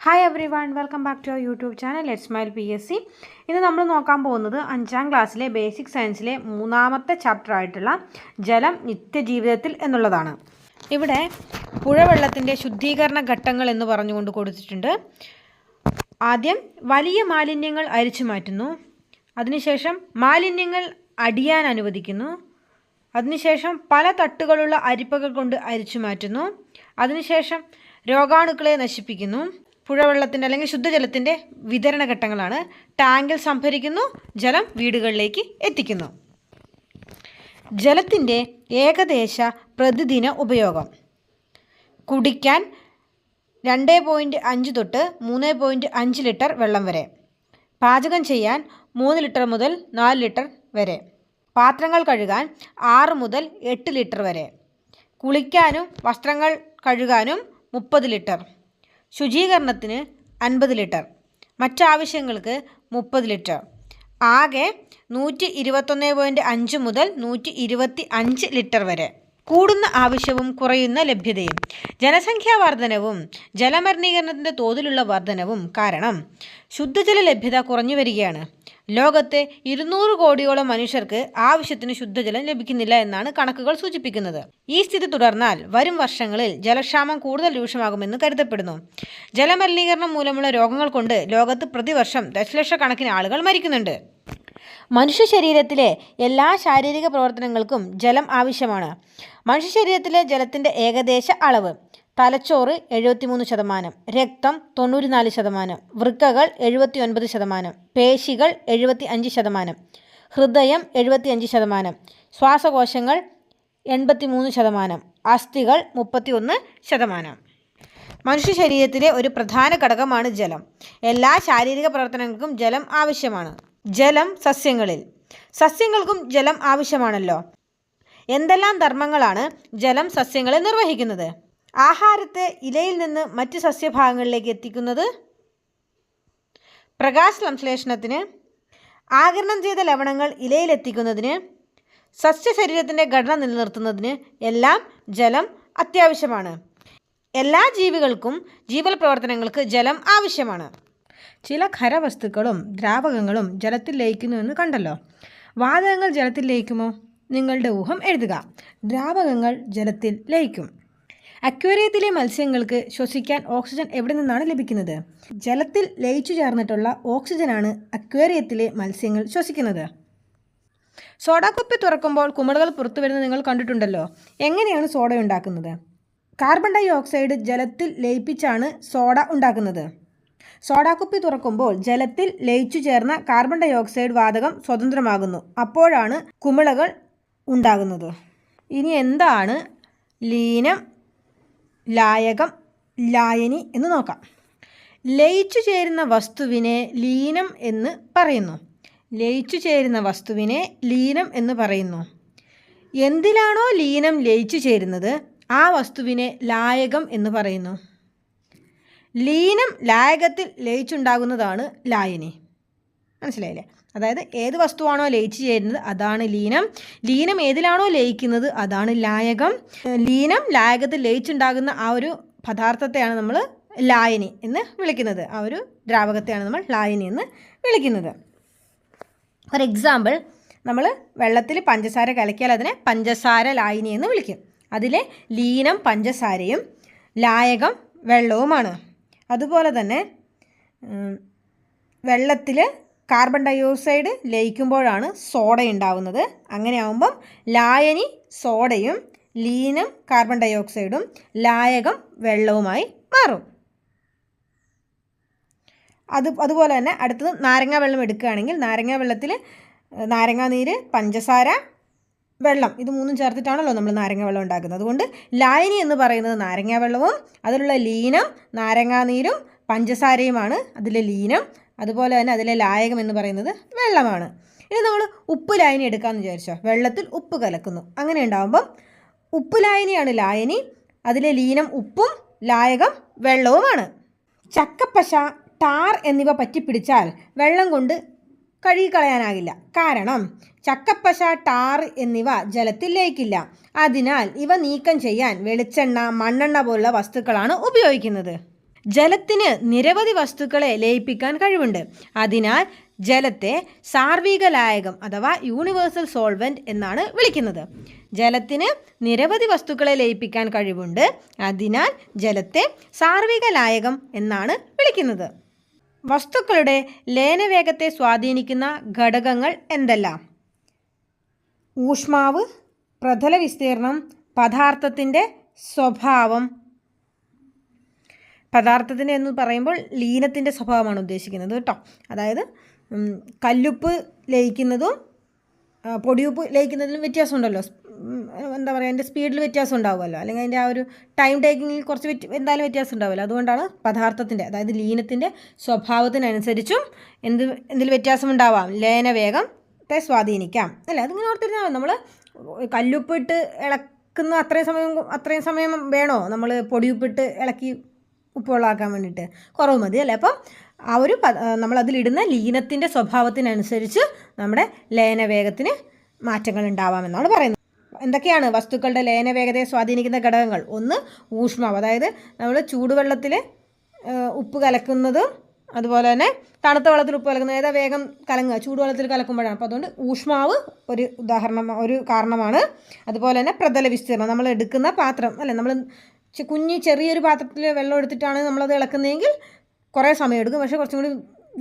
Hi everyone, welcome back to our YouTube channel let's smile PSC. ഇന്ന് നമ്മൾ നോക്കാൻ പോകുന്നത് 5ാം ക്ലാസ്സിലെ ബേസിക് സയൻസിലെ 3ാമത്തെ ചാപ്റ്റർ ആയിട്ടുള്ള ജലം നിത്യജീവിതത്തിൽ എന്നുള്ളതാണ്. ഇവിടെ പുഴവെള്ളത്തിൻ്റെ ശുദ്ധീകരണ ഘട്ടങ്ങൾ എന്ന് പറഞ്ഞുകൊണ്ട് കൊടുത്തിട്ടുണ്ട്. ആദ്യം വലിയ മാലിന്യങ്ങൾ അരിച്ചു മാറ്റുന്നു, അതിനുശേഷം മാലിന്യങ്ങൾ അടിയാൻ അനുവദിക്കുന്നു, അതിനുശേഷം പല തട്ടുകളുള്ള അരിപ്പകൾ കൊണ്ട് അരിച്ചു മാറ്റുന്നു, അതിനുശേഷം രോഗാണുക്കളെ നശിപ്പിക്കുന്നു. പുഴവെള്ളത്തിൻ്റെ അല്ലെങ്കിൽ ശുദ്ധജലത്തിൻ്റെ വിതരണ ഘട്ടങ്ങളാണ്. ടാങ്കിൽ സംഭരിക്കുന്നു, ജലം വീടുകളിലേക്ക് എത്തിക്കുന്നു. ജലത്തിൻ്റെ ഏകദേശ പ്രതിദിന ഉപയോഗം: കുടിക്കാൻ 2.5 തൊട്ട് 3.5 ലിറ്റർ വെള്ളം വരെ, പാചകം ചെയ്യാൻ 3 ലിറ്റർ മുതൽ 4 ലിറ്റർ വരെ, പാത്രങ്ങൾ കഴുകാൻ 6 മുതൽ 8 ലിറ്റർ വരെ, കുളിക്കാനും വസ്ത്രങ്ങൾ കഴുകാനും 30 ലിറ്റർ, ശുചീകരണത്തിന് 50 ലിറ്റർ, മറ്റാവശ്യങ്ങൾക്ക് 30 ലിറ്റർ. ആകെ 121.5 മുതൽ 125 ലിറ്റർ വരെ. കൂടുന്ന ആവശ്യവും കുറയുന്ന ലഭ്യതയും: ജനസംഖ്യാ വർധനവും ജലമലിനീകരണത്തിൻ്റെ തോതിലുള്ള വർധനവും കാരണം ശുദ്ധജല ലഭ്യത കുറഞ്ഞു വരികയാണ്. ലോകത്തെ 200 കോടിയോളം മനുഷ്യർക്ക് ആവശ്യത്തിന് ശുദ്ധജലം ലഭിക്കുന്നില്ല എന്നാണ് കണക്കുകൾ സൂചിപ്പിക്കുന്നത്. ഈ സ്ഥിതി തുടർന്നാൽ വരും വർഷങ്ങളിൽ ജലക്ഷാമം കൂടുതൽ രൂക്ഷമാകുമെന്ന് കരുതപ്പെടുന്നു. ജലമലിനീകരണം മൂലമുള്ള രോഗങ്ങൾ കൊണ്ട് ലോകത്ത് പ്രതിവർഷം ദശലക്ഷക്കണക്കിന് ആളുകൾ മരിക്കുന്നുണ്ട്. മനുഷ്യ ശരീരത്തിലെ എല്ലാ ശാരീരിക പ്രവർത്തനങ്ങൾക്കും ജലം ആവശ്യമാണ്. മനുഷ്യ ശരീരത്തിലെ ജലത്തിൻ്റെ ഏകദേശ അളവ്: തലച്ചോറ് 73%, രക്തം 94%, വൃക്കകൾ 79%, പേശികൾ 75%, ഹൃദയം 75%, ശ്വാസകോശങ്ങൾ 83%, അസ്ഥികൾ 31%. മനുഷ്യ ശരീരത്തിലെ ഒരു പ്രധാന ഘടകമാണ് ജലം. എല്ലാ ശാരീരിക പ്രവർത്തനങ്ങൾക്കും ജലം ആവശ്യമാണ്. ജലം സസ്യങ്ങൾക്കും ജലം ആവശ്യമാണല്ലോ. എന്തെല്ലാം ധർമ്മങ്ങളാണ് ജലം സസ്യങ്ങളെ നിർവഹിക്കുന്നത്? ആഹാരത്തെ ഇലയിൽ നിന്ന് മറ്റ് സസ്യഭാഗങ്ങളിലേക്ക് എത്തിക്കുന്നത്, പ്രകാശ സംശ്ലേഷണത്തിന്, ആഗിരണം ചെയ്ത ലവണങ്ങൾ ഇലയിലെത്തിക്കുന്നതിന്, സസ്യശരീരത്തിൻ്റെ ഘടന നിലനിർത്തുന്നതിന് എല്ലാം ജലം അത്യാവശ്യമാണ്. എല്ലാ ജീവികൾക്കും ജീവൽ പ്രവർത്തനങ്ങൾക്ക് ജലം ആവശ്യമാണ്. ചില ഖരവസ്തുക്കളും ദ്രാവകങ്ങളും ജലത്തിൽ ലയിക്കുന്നുവെന്ന് കണ്ടല്ലോ. വാതകങ്ങൾ ജലത്തിൽ ലയിക്കുമോ? നിങ്ങളുടെ ഊഹം എഴുതുക. ദ്രാവകങ്ങൾ ജലത്തിൽ ലയിക്കും. അക്വേറിയത്തിലെ മത്സ്യങ്ങൾക്ക് ശ്വസിക്കാൻ ഓക്സിജൻ എവിടെ നിന്നാണ് ലഭിക്കുന്നത്? ജലത്തിൽ ലയിച്ചു ചേർന്നിട്ടുള്ള ഓക്സിജനാണ് അക്വേറിയത്തിലെ മത്സ്യങ്ങൾ ശ്വസിക്കുന്നത്. സോഡാക്കുപ്പി തുറക്കുമ്പോൾ കുമിളകൾ പുറത്തു വരുന്നത് നിങ്ങൾ കണ്ടിട്ടുണ്ടല്ലോ. എങ്ങനെയാണ് സോഡ ഉണ്ടാക്കുന്നത്? കാർബൺ ഡൈ ഓക്സൈഡ് ജലത്തിൽ ലയിപ്പിച്ചാണ് സോഡ ഉണ്ടാക്കുന്നത്. സോഡാക്കുപ്പി തുറക്കുമ്പോൾ ജലത്തിൽ ലയിച്ചു ചേർന്ന കാർബൺ ഡൈ ഓക്സൈഡ് വാതകം സ്വതന്ത്രമാകുന്നു. അപ്പോഴാണ് കുമിളകൾ ഉണ്ടാകുന്നത്. ഇനി എന്താണ് ലീനം, ലായകം, ലായനി എന്ന് നോക്കാം. ലയിച്ചു ചേരുന്ന വസ്തുവിനെ ലീനം എന്ന് പറയുന്നു. ലയിച്ചു ചേരുന്ന വസ്തുവിനെ ലീനം എന്ന് പറയുന്നു. എന്തിലാണോ ലീനം ലയിച്ചു ചേരുന്നത് ആ വസ്തുവിനെ ലായകം എന്ന് പറയുന്നു. ലീനം ലായകത്തിൽ ലയിച്ചുണ്ടാകുന്നതാണ് ലായനി. മനസ്സിലായില്ലേ? അതായത് ഏത് വസ്തുവാണോ ലയിച്ചു ചേരുന്നത് അതാണ് ലീനം. ലീനം ഏതിലാണോ ലയിക്കുന്നത് അതാണ് ലായകം. ലീനം ലായകത്തിൽ ലയിച്ചുണ്ടാകുന്ന ആ ഒരു പദാർത്ഥത്തെയാണ് നമ്മൾ ലായനി എന്ന് വിളിക്കുന്നത്. ആ ഒരു ദ്രാവകത്തെയാണ് നമ്മൾ ലായനി എന്ന് വിളിക്കുന്നത്. ഫോർ എക്സാമ്പിൾ, നമ്മൾ വെള്ളത്തിൽ പഞ്ചസാര കലക്കിയാൽ അതിനെ പഞ്ചസാര ലായനി എന്ന് വിളിക്കും. അതിലെ ലീനം പഞ്ചസാരയും ലായകം വെള്ളവുമാണ്. അതുപോലെ തന്നെ വെള്ളത്തിൽ കാർബൺ ഡൈ ഓക്സൈഡ് ലയിക്കുമ്പോഴാണ് സോഡ ഉണ്ടാവുന്നത്. അങ്ങനെ ആകുമ്പം ലായനി സോഡയും ലീനം കാർബൺ ഡൈ ഓക്സൈഡും ലായകം വെള്ളവുമായി മാറും. അതുപോലെ തന്നെ അടുത്തത് നാരങ്ങാ വെള്ളം എടുക്കുകയാണെങ്കിൽ നാരങ്ങാ വെള്ളത്തിൽ നാരങ്ങാനീര്, പഞ്ചസാര, വെള്ളം, ഇത് മൂന്നും ചേർത്തിട്ടാണല്ലോ നമ്മൾ നാരങ്ങ വെള്ളം ഉണ്ടാക്കുന്നത്. അതുകൊണ്ട് ലായനി എന്ന് പറയുന്നത് നാരങ്ങാ വെള്ളവും അതിലുള്ള ലീനം നാരങ്ങാനീരും പഞ്ചസാരയുമാണ് അതിലെ ലീനം. അതുപോലെ തന്നെ അതിലെ ലായകം എന്ന് പറയുന്നത് വെള്ളമാണ്. ഇനി നമ്മൾ ഉപ്പ് ലായനി എടുക്കാമെന്ന് വിചാരിച്ചോ. വെള്ളത്തിൽ ഉപ്പ് കലക്കുന്നു. അങ്ങനെ ഉണ്ടാകുമ്പം ഉപ്പ് ലായനിയാണ് ലായനി. അതിലെ ലീനം ഉപ്പും ലായകം വെള്ളവുമാണ്. ചക്കപ്പശ, ടാർ എന്നിവ പറ്റിപ്പിടിച്ചാൽ വെള്ളം കൊണ്ട് കഴുകിക്കളയാനാകില്ല. കാരണം ചക്കപ്പശ, ടാർ എന്നിവ ജലത്തിൽ ലയിക്കില്ല. അതിനാൽ ഇവ നീക്കം ചെയ്യാൻ വെളിച്ചെണ്ണ, മണ്ണെണ്ണ പോലുള്ള വസ്തുക്കളാണ് ഉപയോഗിക്കുന്നത്. ജലത്തിന് നിരവധി വസ്തുക്കളെ ലയിപ്പിക്കാൻ കഴിവുണ്ട്. അതിനാൽ ജലത്തെ സാർവിക ലായകം അഥവാ യൂണിവേഴ്സൽ സോൾവെൻറ്റ് എന്നാണ് വിളിക്കുന്നത്. ജലത്തിന് നിരവധി വസ്തുക്കളെ ലയിപ്പിക്കാൻ കഴിവുണ്ട്. അതിനാൽ ജലത്തെ സാർവിക ലായകം എന്നാണ് വിളിക്കുന്നത്. വസ്തുക്കളുടെ ലയനവേഗത്തെ സ്വാധീനിക്കുന്ന ഘടകങ്ങൾ എന്തെല്ലാം? ഊഷ്മാവ്, പ്രതല വിസ്തീർണം, പദാർത്ഥത്തിൻ്റെ സ്വഭാവം. പദാർത്ഥത്തിൻ്റെ എന്ന് പറയുമ്പോൾ ലീനത്തിൻ്റെ സ്വഭാവമാണ് ഉദ്ദേശിക്കുന്നത് കേട്ടോ. അതായത് കല്ലുപ്പ് ലയിക്കുന്നതും പൊടിയുപ്പ് ലയിക്കുന്നതിലും വ്യത്യാസമുണ്ടല്ലോ. എന്താ പറയുക, അതിൻ്റെ സ്പീഡിൽ വ്യത്യാസം ഉണ്ടാവുമല്ലോ, അല്ലെങ്കിൽ അതിൻ്റെ ആ ഒരു ടൈം ടേക്കിങ്ങിൽ കുറച്ച് എന്തായാലും വ്യത്യാസം ഉണ്ടാവുമല്ലോ. അതുകൊണ്ടാണ് പദാർത്ഥത്തിൻ്റെ അതായത് ലീനത്തിൻ്റെ സ്വഭാവത്തിനനുസരിച്ചും എന്തിൽ വ്യത്യാസം ഉണ്ടാവാം, ലയനവേഗത്തെ സ്വാധീനിക്കാം അല്ലേ. അതിങ്ങനെ ഓർത്തിരുന്നാൽ നമ്മൾ കല്ലുപ്പിട്ട് ഇളക്കുന്ന അത്രയും സമയം വേണോ നമ്മൾ പൊടിയുപ്പിട്ട് ഇളക്കി ഉപ്പുവെള്ളമാക്കാൻ വേണ്ടിയിട്ട്? കുറവ് മതി അല്ലേ. അപ്പം ആ ഒരു നമ്മളതിലിടുന്ന ലീനത്തിൻ്റെ സ്വഭാവത്തിനനുസരിച്ച് നമ്മുടെ ലയനവേഗത്തിന് മാറ്റങ്ങൾ ഉണ്ടാവാമെന്നാണ് പറയുന്നത്. എന്തൊക്കെയാണ് വസ്തുക്കളുടെ ലയനവേഗതയെ സ്വാധീനിക്കുന്ന ഘടകങ്ങൾ? ഒന്ന് ഊഷ്മാവ്, അതായത് നമ്മൾ ചൂടുവെള്ളത്തിൽ ഉപ്പ് കലക്കുന്നതും അതുപോലെ തന്നെ തണുത്ത വെള്ളത്തിൽ ഉപ്പ് കലക്കുന്നത് ഏതാ വേഗം കലങ്ങുക? ചൂടുവെള്ളത്തിൽ കലക്കുമ്പോഴാണ്. അപ്പോൾ അതുകൊണ്ട് ഊഷ്മാവ് ഒരു കാരണമാണ്. അതുപോലെ തന്നെ പ്രതല വിസ്തീർണം, നമ്മൾ എടുക്കുന്ന പാത്രം അല്ലേ, നമ്മൾ ചെറിയൊരു പാത്രത്തിൽ വെള്ളം എടുത്തിട്ടാണ് നമ്മളത് ഇളക്കുന്നതെങ്കിൽ കുറേ സമയം എടുക്കും. പക്ഷേ കുറച്ചും കൂടി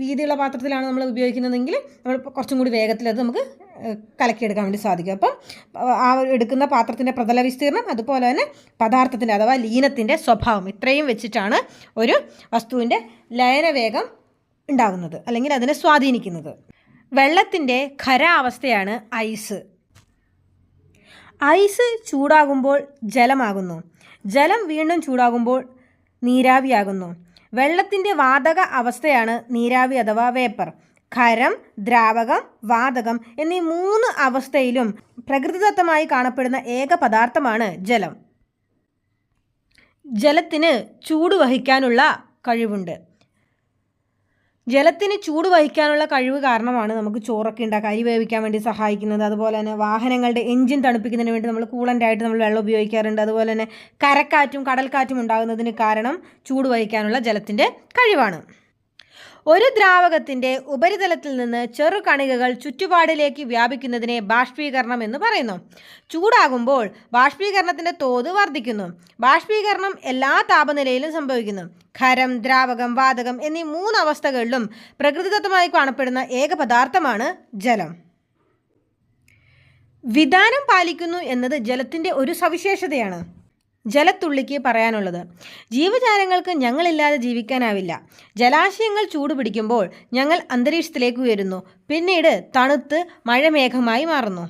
വീതിയുള്ള പാത്രത്തിലാണ് നമ്മൾ ഉപയോഗിക്കുന്നതെങ്കിൽ നമ്മൾ കുറച്ചും കൂടി വേഗത്തിൽ അത് നമുക്ക് കലക്കിയെടുക്കാൻ വേണ്ടി സാധിക്കും. അപ്പം ആ എടുക്കുന്ന പാത്രത്തിൻ്റെ പ്രതല വിസ്തീർണം, അതുപോലെ തന്നെ പദാർത്ഥത്തിൻ്റെ അഥവാ ലീനത്തിൻ്റെ സ്വഭാവം, ഇത്രയും വെച്ചിട്ടാണ് ഒരു വസ്തുവിൻ്റെ ലയനവേഗം ഉണ്ടാകുന്നത് അല്ലെങ്കിൽ അതിനെ സ്വാധീനിക്കുന്നത്. വെള്ളത്തിൻ്റെ ഖരാവസ്ഥയാണ് ഐസ്. ഐസ് ചൂടാകുമ്പോൾ ജലമാകുന്നു. ജലം വീണ്ടും ചൂടാകുമ്പോൾ നീരാവിയാകുന്നു. വെള്ളത്തിൻ്റെ വാതക അവസ്ഥയാണ് നീരാവി അഥവാ വേപ്പർ. ഖരം, ദ്രാവകം, വാതകം എന്നീ 3 അവസ്ഥയിലും പ്രകൃതിദത്തമായി കാണപ്പെടുന്ന ഏക പദാർത്ഥമാണ് ജലം. ജലത്തിന് ചൂട് വഹിക്കാനുള്ള കഴിവുണ്ട്. ജലത്തിന് ചൂട് വഹിക്കാനുള്ള കഴിവ് കാരണമാണ് നമുക്ക് ചോറൊക്കെ ഉണ്ടാക്കുക, അരി വേവിക്കാൻ വേണ്ടി സഹായിക്കുന്നത്. അതുപോലെ തന്നെ വാഹനങ്ങളുടെ എഞ്ചിൻ തണുപ്പിക്കുന്നതിന് വേണ്ടി നമ്മൾ കൂളൻ്റായിട്ട് നമ്മൾ വെള്ളം ഉപയോഗിക്കാറുണ്ട്. അതുപോലെ തന്നെ കരക്കാറ്റും കടൽക്കാറ്റും ഉണ്ടാകുന്നതിന് കാരണം ചൂട് വഹിക്കാനുള്ള ജലത്തിൻ്റെ കഴിവാണ്. ഒരു ദ്രാവകത്തിൻ്റെ ഉപരിതലത്തിൽ നിന്ന് ചെറുകണികകൾ ചുറ്റുപാടിലേക്ക് വ്യാപിക്കുന്നതിനെ ബാഷ്പീകരണം എന്ന് പറയുന്നു. ചൂടാകുമ്പോൾ ബാഷ്പീകരണത്തിൻ്റെ തോത് വർദ്ധിക്കുന്നു. ബാഷ്പീകരണം എല്ലാ താപനിലയിലും സംഭവിക്കുന്നു. ഖരം, ദ്രാവകം, വാതകം എന്നീ 3 അവസ്ഥകളിലും പ്രകൃതിദത്തമായി കാണപ്പെടുന്ന ഏക പദാർത്ഥമാണ് ജലം. വിധാനം പാലിക്കുന്നു എന്നത് ജലത്തിൻ്റെ ഒരു സവിശേഷതയാണ്. ജലത്തുള്ളിക്ക് പറയാനുള്ളത്: ജീവജാലങ്ങൾക്ക് ഞങ്ങളില്ലാതെ ജീവിക്കാനാവില്ല. ജലാശയങ്ങൾ ചൂടുപിടിക്കുമ്പോൾ ഞങ്ങൾ അന്തരീക്ഷത്തിലേക്ക് ഉയരുന്നു, പിന്നീട് തണുത്ത് മഴമേഘമായി മാറുന്നു.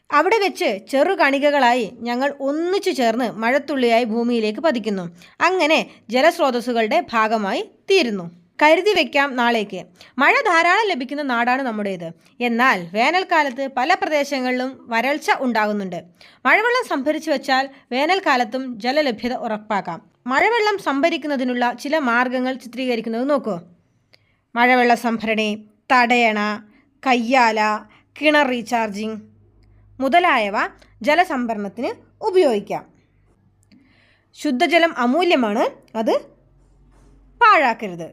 അവിടെ വെച്ച് ചെറുകണികകളായി ഞങ്ങൾ ഒന്നിച്ചു ചേർന്ന് മഴത്തുള്ളിയായി ഭൂമിയിലേക്ക് പതിക്കുന്നു. അങ്ങനെ ജലസ്രോതസ്സുകളുടെ ഭാഗമായി തീരുന്നു. കരുതി വയ്ക്കാം നാളേക്ക്. മഴ ധാരാളം ലഭിക്കുന്ന നാടാണ് നമ്മുടേത്. എന്നാൽ വേനൽക്കാലത്ത് പല പ്രദേശങ്ങളിലും വരൾച്ച ഉണ്ടാകുന്നുണ്ട്. മഴവെള്ളം സംഭരിച്ചു വച്ചാൽ വേനൽക്കാലത്തും ജലലഭ്യത ഉറപ്പാക്കാം. മഴവെള്ളം സംഭരിക്കുന്നതിനുള്ള ചില മാർഗങ്ങൾ ചിത്രീകരിക്കുന്നത് നോക്കൂ. മഴവെള്ള സംഭരണി, തടയണ, കയ്യാല, കിണർ റീചാർജിംഗ് മുതലായവ ജലസംഭരണത്തിന് ഉപയോഗിക്കാം. ശുദ്ധജലം അമൂല്യമാണ്, അത് പാഴാക്കരുത്.